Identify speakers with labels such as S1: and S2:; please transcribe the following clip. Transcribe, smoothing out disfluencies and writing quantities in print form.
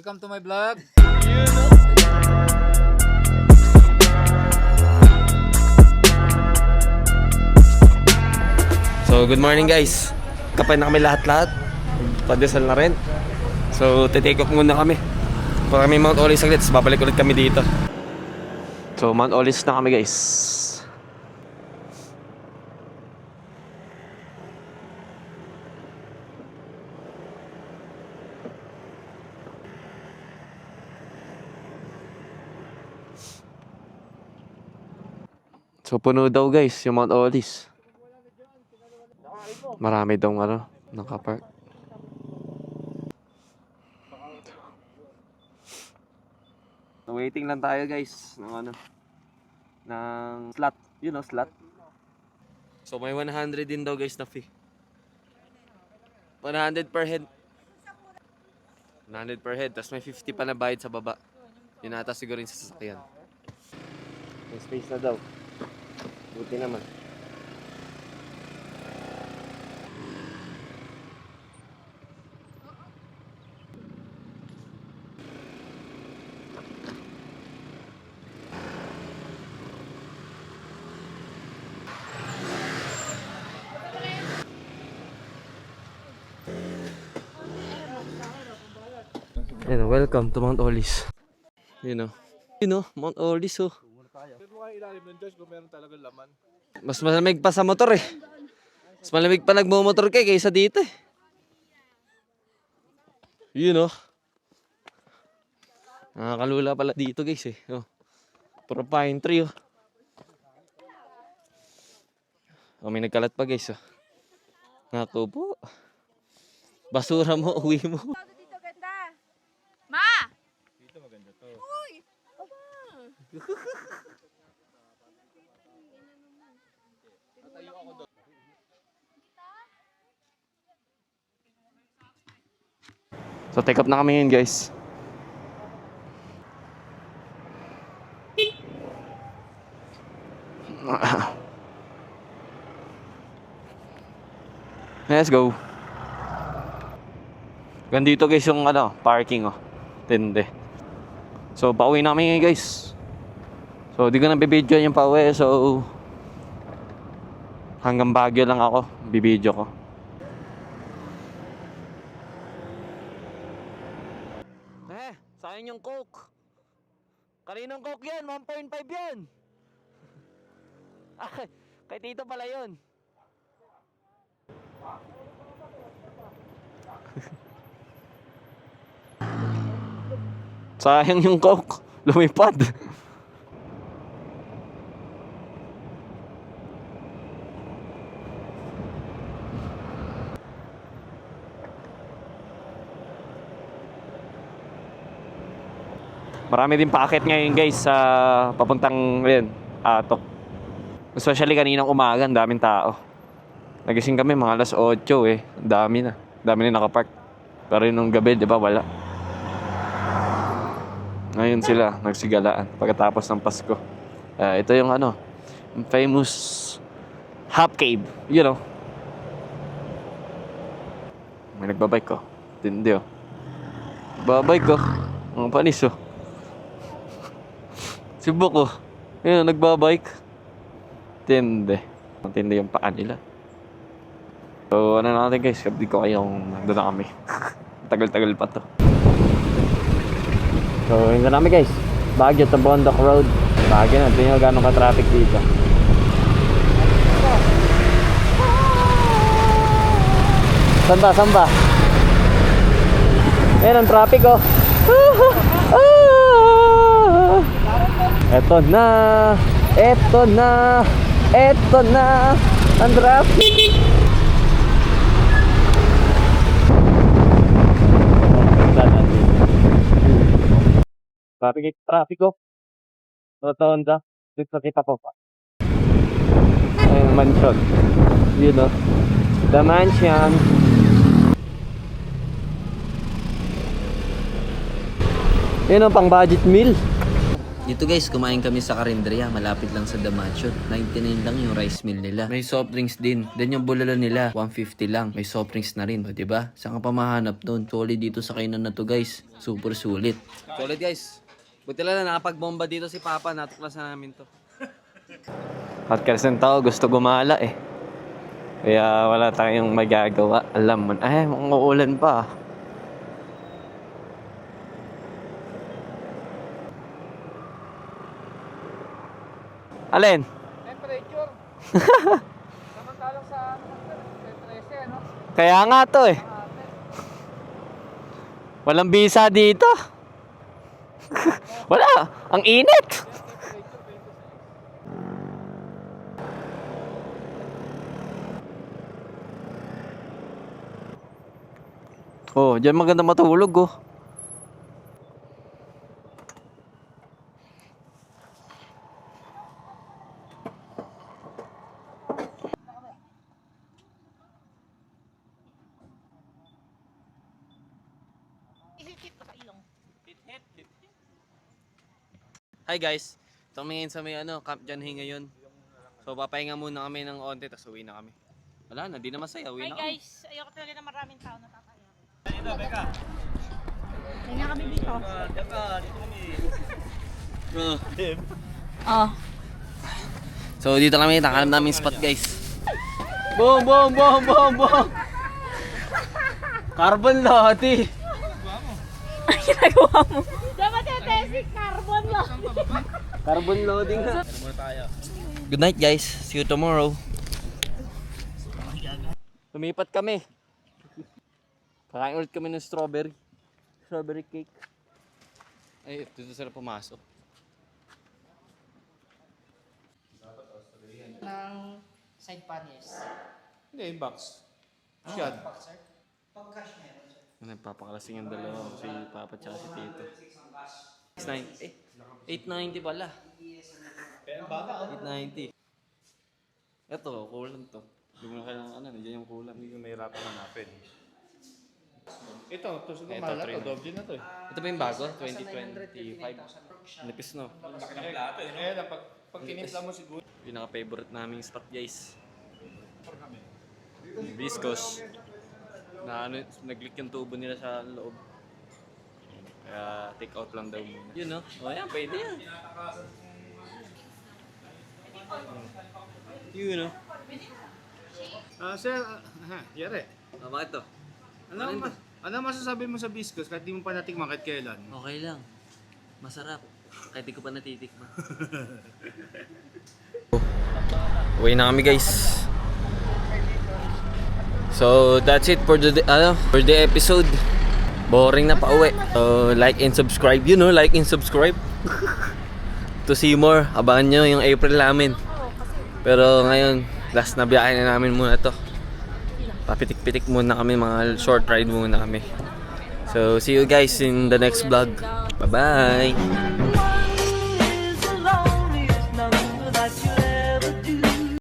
S1: Welcome to my vlog.
S2: So good morning guys. Kapain na kami lahat-lahat. Padesal na rin. So titake off muna kami. Para kami Mount Olis saglit, babalik ulit kami dito. So Mount Olis na kami guys. So puno daw guys yung Mount Olis. Marami daw nakapark. So waiting lang tayo guys ng slot. You know, slot. So may 100 din daw guys na fee. 100 per head. 100 per head. Tapos may 50 pa na bayad sa baba. Yun ata siguro yung sasakyan. May space na daw. Buti naman. Ayan, welcome to Mount Olis. You know, Mount Olis oh. Mas malamig pa sa motor eh. Mas malamig pa nagmo-motor kaysa dito eh. You know. Nakakalula pala dito guys eh. Oh. Puro pine tree oh. Oh, may nagkalat pa guys oh. Naku po. Basura mo, uwi mo.
S3: Dito ganda. Ma!
S1: Dito maganda to.
S3: Uy!
S2: So take up na kami ngayon guys. Let's go. Gandito guys yung parking oh. Tindi. So pauwi na kami ngayon guys. So di ko na bibidyoan yung pauwi. So hanggang Baguio lang ako bibidyo ko. Sayang yung Coke. Kaninong Coke yan? 1.5 yan. Kay Tito pala yun. Sayang yung Coke. Lumipad. Marami din packet ngayon guys sa papuntang Atok. Especially kaninang umaga, ang daming tao. Nagising kami mga alas 8 eh. Dami na nakapark. Pero nung gabi, di ba, wala. Ngayon sila nagsigalaan pagkatapos ng Pasko. Ito yung famous Half Cave, you know. May nagbabike ko. Tindi oh. Nagbabike ko. Ang panis oh. Si Boko, yun, nagbabike. Tindi. Tindi yung paa nila. So, natin guys, kapdi ko kayong nandun na kami. Tagal-tagal pa to. So, yun na namin guys. Baguio to Bondoc Road. Baguio na, tingnan nyo gano'ng ka-traffic dito. Saan ba? Ayan ang traffic oh. Eto na ang traffic. Traffic ko. Rotonda. Dito kita po pa. Ayun, mansion. You know. The mansion. Yun ang pang budget meal.
S4: Dito guys, kumain kami sa Karinderya, malapit lang sa Damatio. 99 lang yung rice meal nila. May soft drinks din. Then yung bulalo nila, 150 lang. May soft drinks na rin, o diba? Saan ka pa mahanap doon? Solid dito sa kainan na to guys. Super sulit. Solid guys. Buti lang na nakapagbomba dito si Papa, natuklasan namin to.
S2: At kasi ng tao gusto gumala eh. Kaya wala tayong magagawa. Alam mo, ay, uulan pa. Alin?
S1: Temperature. Samantalang sa temperature, no?
S2: Kaya nga to eh. Walang bisa dito. Wala. Ang init. Oh, diyan maganda matulog oh.
S4: Hi guys. Ito kami ngayon sa may Camp Janhay ngayon. So papahinga muna kami ng onte, tapos uwi na kami. Wala na, di na masaya. Uwi
S3: Hi
S4: na kami.
S3: guys, ayoko talaga na maraming tao natataya. Kaya kami dito. Oh.
S4: So dito kami, nakahanap namin spot guys.
S2: Boom, boom, boom, boom, boom. Carbon loti.
S3: Ang ginagawa mo? Dapat yung testing carbon lang.
S2: Carbon loading na.
S4: Good night guys. See you tomorrow.
S2: Lumipat kami. Kakain ulit kami ng strawberry. Strawberry cake.
S4: Ay, dito sila pumasok.
S5: ng side panels.
S1: Hindi, yung box. Shad.
S5: Pag-cash meron, sir.
S2: Nagpapakalasing yung dalawa. Si Papa tsaka si Tito. 890 pala. 890. Ito, kulang to. Hindi mo na kailangan nandiyan yung kulang.
S1: Hindi ko mahirapan hanapin. Ito siguro
S2: Ito,
S1: mahal na to.
S2: 300.
S1: Dobje na to eh.
S2: Ito ba yung bago? 2025. Nipis no?
S1: Eh, pag kinimpla mo siguro.
S2: Pinaka-favorite naming spot guys. Viscos. Na nag-leak yung tubo nila sa loob. Kaya take out lang daw muna. Yun no? O yan, pwede yan. Yun no?
S1: Sir, yare.
S2: Bakit to?
S1: Ano masasabi mo sa biscuits kahit di mo pa natikman kahit kailan?
S4: Okay lang. Masarap. Kahit di ko pa natitikman.
S2: Uwi na kami guys. So that's it for the for the episode. Boring na pauwi. So like and subscribe. You know, like and subscribe. To see more. Abangan nyo yung April namin. Pero ngayon, last na biyahe na namin muna to. Papitik-pitik muna kami, mga short ride muna kami. So see you guys in the next vlog. Bye bye.